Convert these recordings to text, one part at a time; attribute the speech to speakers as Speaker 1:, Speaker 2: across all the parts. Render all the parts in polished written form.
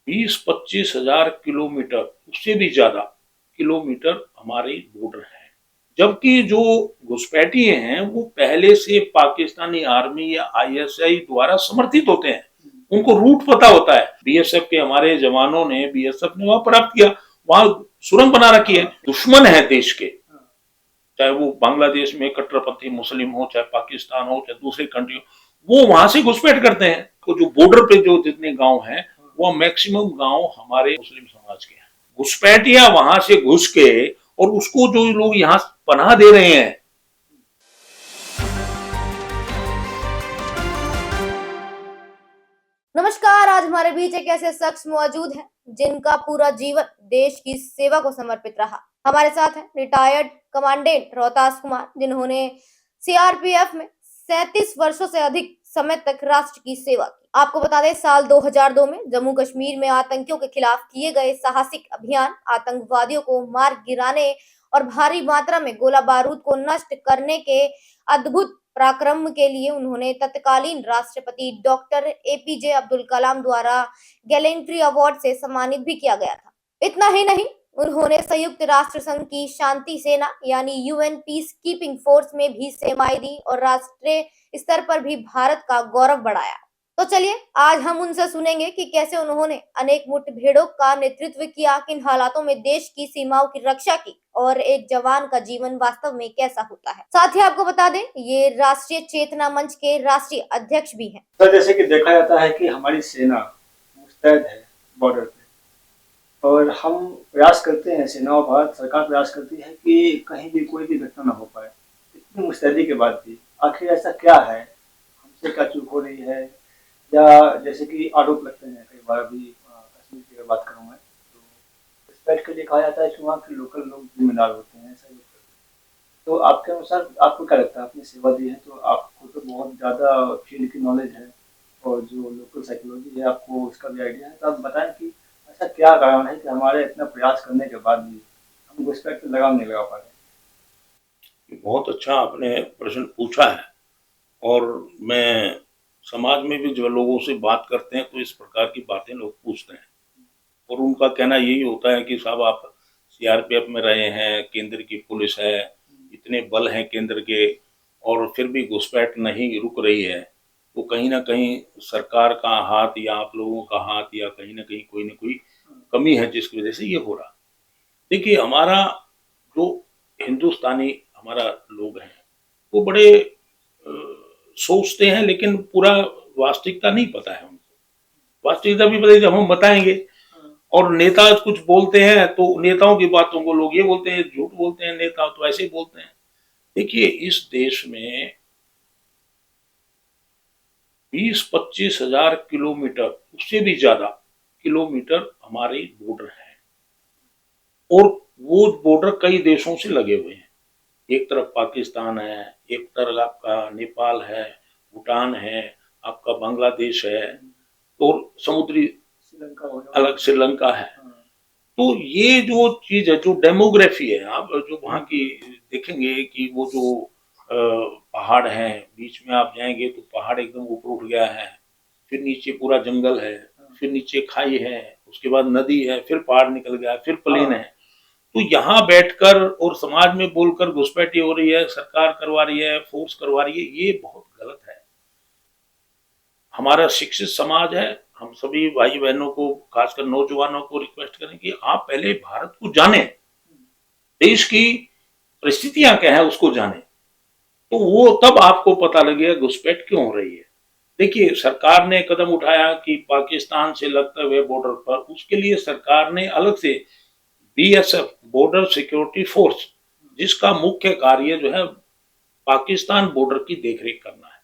Speaker 1: 20-25 हजार किलोमीटर, उससे भी ज्यादा किलोमीटर हमारे बॉर्डर है। जबकि जो घुसपैठिए हैं वो पहले से पाकिस्तानी आर्मी या आईएसआई द्वारा समर्थित होते हैं। उनको रूट पता होता है। बीएसएफ के हमारे जवानों ने, बीएसएफ ने वहां प्राप्त किया, वहां सुरंग बना रखी है। दुश्मन है देश के, चाहे वो बांग्लादेश में कट्टरपंथी मुस्लिम हो, चाहे पाकिस्तान हो, चाहे दूसरी कंट्री हो, वो वहां से घुसपैठ करते हैं। तो जो बॉर्डर पे जो जितने गांव हैं, वो मैक्सिमम गांव हमारे मुस्लिम समाज के हैं। घुसपैठिया वहां से घुस के और उसको जो लोग यहाँ पनाह दे रहे हैं।
Speaker 2: नमस्कार। आज हमारे बीच एक ऐसे शख्स मौजूद हैं जिनका पूरा जीवन देश की सेवा को समर्पित रहा। हमारे साथ हैं रिटायर्ड कमांडेंट रोहतास कुमार, जिन्होंने सीआरपीएफ में 37 वर्षों से अधिक समय तक राष्ट्र की सेवा की। आपको बता दें, साल 2002 में जम्मू कश्मीर में आतंकियों के खिलाफ किए गए साहसिक अभियान, आतंकवादियों को मार गिराने और भारी मात्रा में गोला बारूद को नष्ट करने के अद्भुत पराक्रम के लिए उन्होंने तत्कालीन राष्ट्रपति डॉक्टर एपीजे अब्दुल कलाम द्वारा गैलेंट्री अवार्ड से सम्मानित भी किया गया था। इतना ही नहीं, उन्होंने संयुक्त राष्ट्र संघ की शांति सेना यानी यूएन पीस कीपिंग फोर्स में भी सेवाएं दी और राष्ट्रीय स्तर पर भी भारत का गौरव बढ़ाया। तो चलिए आज हम उनसे सुनेंगे कि कैसे उन्होंने अनेक मुठभेड़ों का नेतृत्व किया, किन हालातों में देश की सीमाओं की रक्षा की और एक जवान का जीवन वास्तव में कैसा होता है। साथ ही आपको बता दें, ये राष्ट्रीय चेतना मंच के राष्ट्रीय अध्यक्ष भी हैं।
Speaker 3: तो जैसे कि देखा जाता है कि हमारी सेना मुस्तैद है बॉर्डर पे, और हम प्रयास करते हैं, सेना और भारत सरकार प्रयास करती है कि कहीं भी कोई भी घटना ना हो पाए। इतनी मुस्तैदी के बाद भी आखिर ऐसा क्या है, हमसे क्या चूक हो रही है, या जैसे कि आरोप लगते हैं कई बार भी। कश्मीर की अगर बात करूँ मैं, तो इस बैठ के लिए कहा जाता है कि वहाँ के लोकल लोग जिम्मेदार होते हैं, ऐसा लोग करते हैं। तो आपके अनुसार आपको क्या लगता है, आपने सेवा दी है तो आपको तो बहुत ज़्यादा फील्ड की नॉलेज है और जो लोकल साइकोलॉजी है आपको उसका भी आइडिया है, तो आप बताएं कि ऐसा क्या कारण है कि हमारे इतना प्रयास करने के बाद भी हम घुसपैठ पे लगाम नहीं लगा पा रहे।
Speaker 1: बहुत अच्छा आपने प्रश्न पूछा है। और मैं समाज में भी जब लोगों से बात करते हैं तो इस प्रकार की बातें लोग पूछते हैं, और उनका कहना यही होता है कि साहब आप सीआरपीएफ में रहे हैं, केंद्र की पुलिस है, इतने बल हैं केंद्र के, और फिर भी घुसपैठ नहीं रुक रही है, तो कहीं ना कहीं सरकार का हाथ या आप लोगों का हाथ या कहीं ना कहीं कोई ना कोई कमी है जिसकी वजह से ये हो रहा। देखिए, हमारा जो हिंदुस्तानी हमारा लोग हैं वो बड़े सोचते हैं, लेकिन पूरा वास्तविकता नहीं पता है उनको। वास्तविकता भी पता है जब हम बताएंगे, और नेता कुछ बोलते हैं तो नेताओं की बातों को लोग ये बोलते हैं, झूठ बोलते हैं, नेता तो ऐसे ही बोलते हैं। देखिए, इस देश में 20-25 हजार किलोमीटर, उससे भी ज्यादा किलोमीटर हमारे बॉर्डर है, और वो बॉर्डर कई देशों से लगे हुए हैं। एक तरफ पाकिस्तान है, एक तरफ आपका नेपाल है, भूटान है, आपका बांग्लादेश है, और समुद्री अलग श्रीलंका है। तो ये जो चीज है, जो डेमोग्राफी है, आप जो वहाँ की देखेंगे कि वो जो पहाड़ हैं, बीच में आप जाएंगे तो पहाड़ एकदम ऊपर उठ गया है, फिर नीचे पूरा जंगल है, फिर नीचे खाई है, उसके बाद नदी है, फिर पहाड़ निकल गया, फिर प्लेन है। तो यहाँ बैठकर और समाज में बोलकर घुसपैठी हो रही है, सरकार करवा रही है, फोर्स करवा रही है, ये बहुत गलत है। हमारा शिक्षित समाज है, हम सभी भाई बहनों को, खासकर नौजवानों को रिक्वेस्ट करें कि आप पहले भारत को जानें, देश की परिस्थितियां क्या है उसको जानें, तो वो तब आपको पता लगेगा घुसपैठ क्यों हो रही है। देखिए, सरकार ने कदम उठाया कि पाकिस्तान से लगते हुए बॉर्डर पर, उसके लिए सरकार ने अलग से बीएसएफ, बॉर्डर सिक्योरिटी फोर्स, जिसका मुख्य कार्य जो है पाकिस्तान बॉर्डर की देखरेख करना है।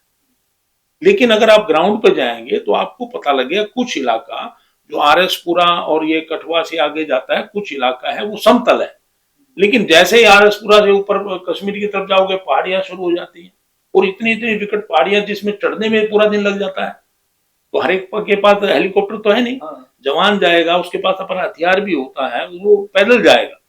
Speaker 1: लेकिन अगर आप ग्राउंड पर जाएंगे तो आपको पता लगेगा कुछ इलाका जो आरएसपुरा और ये कठुआ से आगे जाता है, कुछ इलाका है वो समतल है, लेकिन जैसे ही आरएसपुरा से ऊपर कश्मीर की तरफ जाओगे पहाड़ियां शुरू हो जाती हैं, और इतनी इतनी विकट पहाड़ियां जिसमें चढ़ने में पूरा दिन लग जाता है। तो हर एक के पास हेलीकॉप्टर तो है नहीं, जवान जाएगा, उसके पास अपना हथियार भी होता है, वो पैदल जाएगा।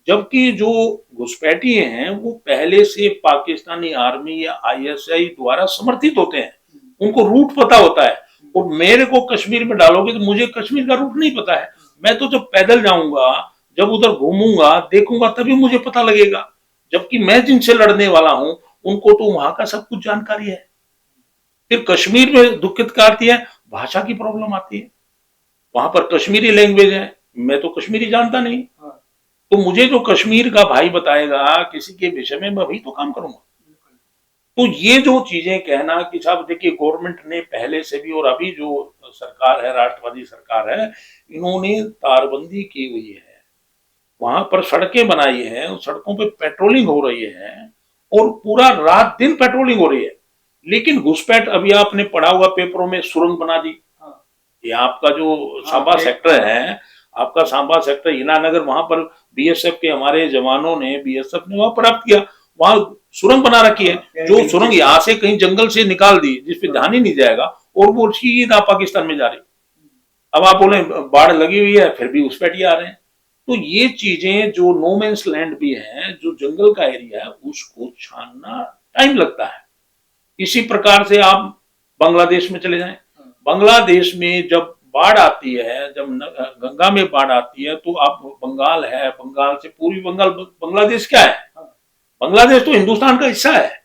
Speaker 1: जबकि जो घुसपैठिए हैं वो पहले से पाकिस्तानी आर्मी या आईएसआई द्वारा समर्थित होते हैं, उनको रूट पता होता है, और मेरे को कश्मीर में डालोगे तो मुझे कश्मीर का रूट नहीं पता है। मैं तो जब पैदल जाऊंगा, जब उधर घूमूंगा, देखूंगा, तभी मुझे पता लगेगा। जबकि मैं जिनसे लड़ने वाला हूं उनको तो वहां का सब कुछ जानकारी है। फिर कश्मीर में दुखित क्या आती है, भाषा की प्रॉब्लम आती है। वहां पर कश्मीरी लैंग्वेज है, मैं तो कश्मीरी जानता नहीं, तो मुझे जो कश्मीर का भाई बताएगा किसी के विषय में, मैं वही तो काम करूंगा। तो ये जो चीजें कहना कि साहब देखिए गवर्नमेंट ने पहले से भी और अभी जो सरकार है, राष्ट्रवादी सरकार है, इन्होंने तारबंदी की हुई है, वहां पर सड़कें बनाई है, उस सड़कों पे पेट्रोलिंग हो रही है और पूरा रात दिन पेट्रोलिंग हो रही है। लेकिन घुसपैठ, अभी आपने पढ़ा हुआ पेपरों में, सुरंग बना दी। ये आपका जो सांबा सेक्टर है, आपका सांबा सेक्टर हीनानगर, वहां पर बीएसएफ के हमारे जवानों ने, बीएसएफ ने वहां प्राप्त किया, वहां सुरंग बना रखी है। जो सुरंग यहाँ से कहीं जंगल से निकाल दी, जिसपे ध्यान ही नहीं जाएगा, और वो सीधा पाकिस्तान में जा रही। अब आप बोले बाढ़ लगी हुई है, फिर भी उस पर आ रहे हैं। तो ये चीजें जो नो मैंस लैंड भी है, जो जंगल का एरिया है, उसको छानना टाइम लगता है। इसी प्रकार से आप बांग्लादेश में चले जाएं, बांग्लादेश में जब बाढ़ आती है, जब गंगा में बाढ़ आती है, तो आप बंगाल है, बंगाल से पूर्वी बंगाल, बांग्लादेश क्या है? बांग्लादेश तो हिंदुस्तान का हिस्सा है।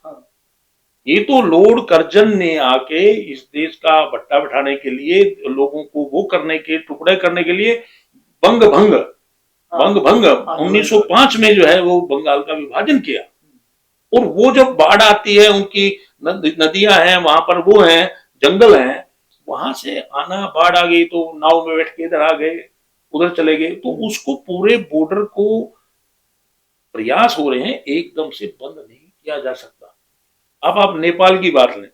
Speaker 1: ये तो लॉर्ड कर्जन ने आके इस देश का भट्टा बिठाने के लिए, लोगों को वो करने के, टुकड़े करने के लिए बंग भंग 1905 में जो है वो बंगाल का विभाजन किया। और वो जब बाढ़ आती है, उनकी नदियां हैं वहां पर, वो हैं, जंगल हैं, वहां से आना, बाढ़ आ गई तो नाव में बैठ के इधर आ गए, उधर चले गए, तो उसको पूरे बॉर्डर को प्रयास हो रहे हैं, एकदम से बंद नहीं किया जा सकता। अब आप नेपाल की बात लें,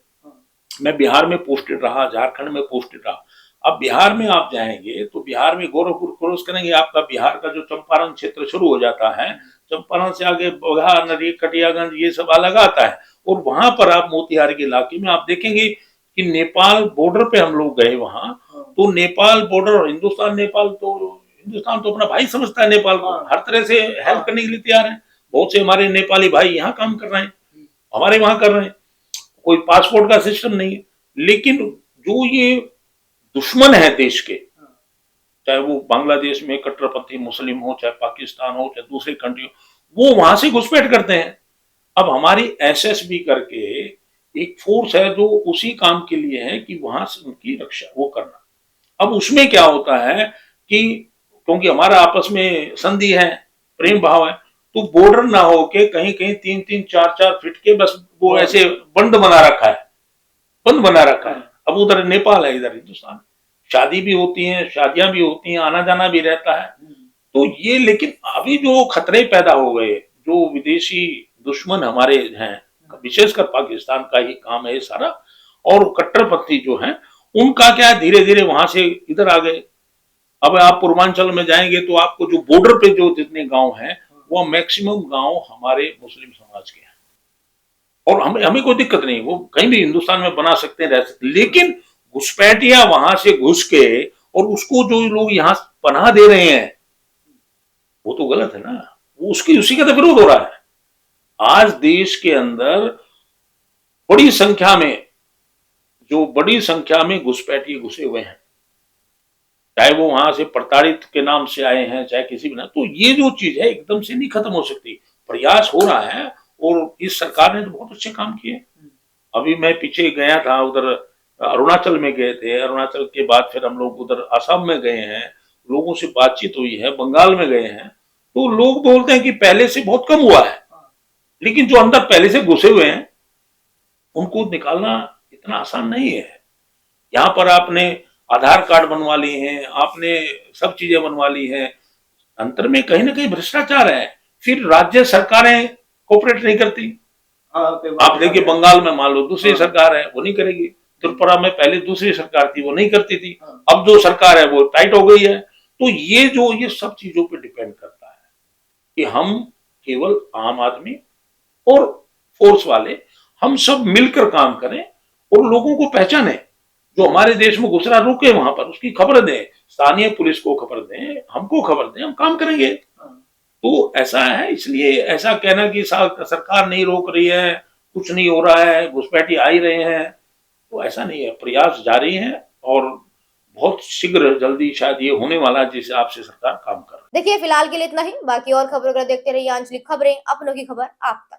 Speaker 1: मैं बिहार में पोस्टेड रहा, झारखंड में पोस्टेड रहा। अब बिहार में आप जाएंगे तो बिहार में गोरखपुर क्रॉस करेंगे, आपका बिहार का जो चंपारण क्षेत्र शुरू हो जाता है, चंपारण से आगे बगहा, नदी, कटियागंज, ये सब अलग आता है। और वहां पर आप मोतिहारी के इलाके में आप देखेंगे कि नेपाल बॉर्डर पे हम लोग गए वहां, तो नेपाल बॉर्डर और हिंदुस्तान, नेपाल तो, हिंदुस्तान तो अपना भाई समझता है नेपाल को, हर तरह से हेल्प करने के लिए तैयार है। बहुत से हमारे नेपाली भाई यहाँ काम कर रहे हैं, हमारे वहां कर रहे हैं, कोई पासपोर्ट का सिस्टम नहीं है। लेकिन जो ये दुश्मन है देश के, चाहे वो बांग्लादेश में कट्टरपंथी मुस्लिम हो, चाहे पाकिस्तान हो, चाहे दूसरी कंट्री हो, वो वहां से घुसपैठ करते हैं। अब हमारी एसएसबी करके एक फोर्स है जो उसी काम के लिए है कि वहां से उनकी रक्षा वो करना। अब उसमें क्या होता है कि क्योंकि हमारा आपस में संधि है, प्रेम भाव है, तो बॉर्डर ना हो के कहीं कहीं 3-3, 4-4 फीट के बस वो ऐसे बंद बना रखा है, बंद बना रखा है। अब उधर नेपाल है, इधर हिंदुस्तान, शादी भी होती है, शादियां भी होती हैं, आना जाना भी रहता है। तो ये, लेकिन अभी जो खतरे पैदा हो गए, जो विदेशी दुश्मन हमारे हैं, विशेषकर पाकिस्तान का ही काम है ये सारा, और कट्टरपंथी जो है उनका क्या, धीरे धीरे वहां से इधर आ गए। अब आप पूर्वांचल में जाएंगे तो आपको जो बॉर्डर पे जो जितने गांव हैं, वो मैक्सिमम गांव हमारे मुस्लिम समाज के हैं। और हमें हमें कोई दिक्कत नहीं, वो कहीं भी हिंदुस्तान में बना सकते हैं, रह सकते हैं। लेकिन घुसपैठिया वहां से घुस के और उसको जो लोग यहाँ पनाह दे रहे हैं, वो तो गलत है ना, वो उसकी उसी का तो विरोध हो रहा है। आज देश के अंदर बड़ी संख्या में घुसपैठिए घुसे हुए हैं, चाहे वो वहां से प्रताड़ित के नाम से आए हैं, चाहे किसी भी ना। तो ये जो चीज है एकदम से नहीं खत्म हो सकती, प्रयास हो रहा है, और इस सरकार ने तो बहुत अच्छे काम किए। अभी मैं पीछे गया था, उधर अरुणाचल में गए थे, अरुणाचल के बाद फिर हम लोग उधर असम में गए हैं, लोगों से बातचीत हुई है, बंगाल में गए हैं, तो लोग बोलते हैं कि पहले से बहुत कम हुआ है, लेकिन जो अंदर पहले से घुसे हुए हैं उनको निकालना इतना आसान नहीं है। यहाँ पर आपने आधार कार्ड बनवा लिए हैं, आपने सब चीजें बनवा ली हैं, अंतर में कहीं ना कहीं भ्रष्टाचार है। फिर राज्य सरकारें कोऑपरेट नहीं करती। आप देखिए बंगाल में मान लो दूसरी सरकार है, वो नहीं करेगी। त्रिपुरा में पहले दूसरी सरकार थी, वो नहीं करती थी, अब जो सरकार है वो टाइट हो गई है। तो ये सब चीजों पे डिपेंड करता है कि हम केवल आम आदमी और फोर्स वाले, हम सब मिलकर काम करें और लोगों को पहचाने। जो हमारे देश में घुस रहा रुके वहां पर, उसकी खबर दें, स्थानीय पुलिस को खबर दें, हमको खबर दें, हम काम करेंगे। तो ऐसा है, इसलिए ऐसा कहना कि सरकार नहीं रोक रही है, कुछ नहीं हो रहा है, घुसपैठी आ ही रहे हैं, तो ऐसा नहीं है, प्रयास जारी है और बहुत शीघ्र जल्दी शायद ये होने वाला है जिस हिसाब से सरकार काम कर रही है।
Speaker 2: देखिए फिलहाल के लिए इतना ही, बाकी और खबरों को देखते रहिए आंचलिक खबरें, अपनों की खबर आप तक।